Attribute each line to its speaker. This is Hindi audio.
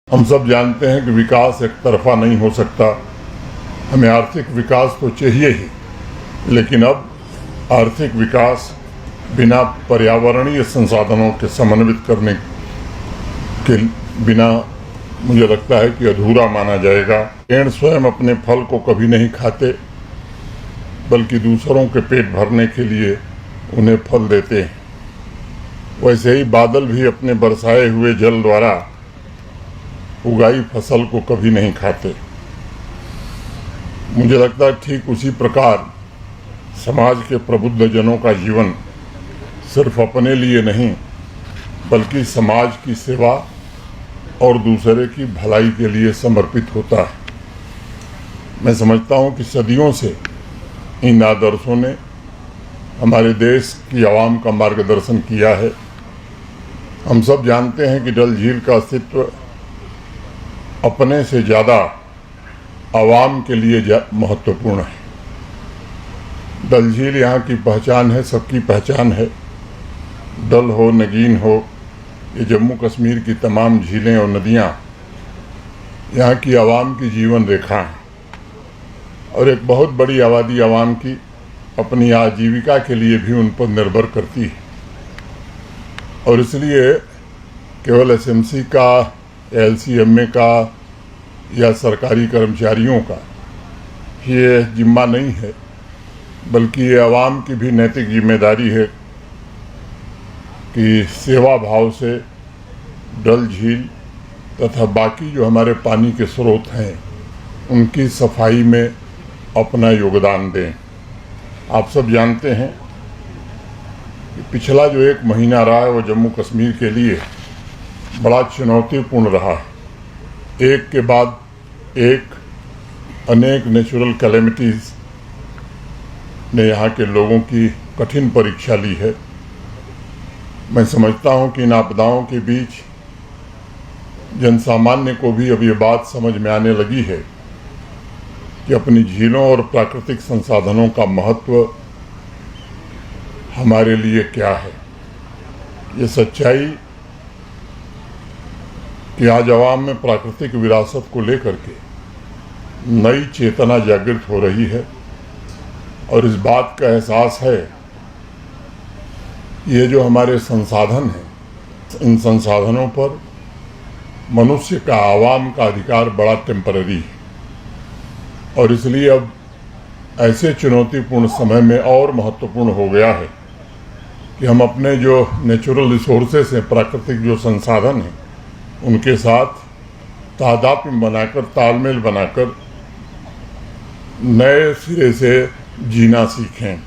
Speaker 1: हम सब जानते हैं कि विकास एक तरफा नहीं हो सकता। हमें आर्थिक विकास तो चाहिए ही, लेकिन अब आर्थिक विकास बिना पर्यावरणीय संसाधनों के समन्वित करने के बिना मुझे लगता है कि अधूरा माना जाएगा। पेड़ स्वयं अपने फल को कभी नहीं खाते, बल्कि दूसरों के पेट भरने के लिए उन्हें फल देते हैं। वैसे ही बादल भी अपने बरसाए हुए जल द्वारा उगाई फसल को कभी नहीं खाते। मुझे लगता है ठीक उसी प्रकार समाज के प्रबुद्ध जनों का जीवन सिर्फ अपने लिए नहीं, बल्कि समाज की सेवा और दूसरे की भलाई के लिए समर्पित होता है। मैं समझता हूँ कि सदियों से इन आदर्शों ने हमारे देश की आवाम का मार्गदर्शन किया है। हम सब जानते हैं कि डल झील का अस्तित्व अपने से ज़्यादा आवाम के लिए महत्वपूर्ण है। डल झील यहाँ की पहचान है, सबकी पहचान है। डल हो, नगीन हो, ये जम्मू कश्मीर की तमाम झीलें और नदियाँ यहाँ की आवाम की जीवन रेखा हैं। और एक बहुत बड़ी आबादी आवाम की अपनी आजीविका के लिए भी उन पर निर्भर करती है। और इसलिए केवल एसएमसी का, एलसीएमए का या सरकारी कर्मचारियों का ये जिम्मा नहीं है, बल्कि ये आवाम की भी नैतिक जिम्मेदारी है कि सेवा भाव से डल झील तथा बाकी जो हमारे पानी के स्रोत हैं उनकी सफाई में अपना योगदान दें। आप सब जानते हैं कि पिछला जो एक महीना रहा है वो जम्मू कश्मीर के लिए बड़ा चुनौतीपूर्ण रहा है। एक के बाद एक अनेक नेचुरल कैलेमिटीज़ ने यहाँ के लोगों की कठिन परीक्षा ली है। मैं समझता हूँ कि इन आपदाओं के बीच जनसामान्य को भी अब ये बात समझ में आने लगी है कि अपनी झीलों और प्राकृतिक संसाधनों का महत्व हमारे लिए क्या है। ये सच्चाई कि आज आवाम में प्राकृतिक विरासत को लेकर के नई चेतना जागृत हो रही है और इस बात का एहसास है ये जो हमारे संसाधन हैं, इन संसाधनों पर मनुष्य का, आवाम का अधिकार बड़ा टेम्पररी है। और इसलिए अब ऐसे चुनौतीपूर्ण समय में और महत्वपूर्ण हो गया है कि हम अपने जो नेचुरल रिसोर्सेस हैं, प्राकृतिक जो संसाधन हैं, उनके साथ तादात्म्य बनाकर, तालमेल बनाकर नए सिरे से जीना सीखें।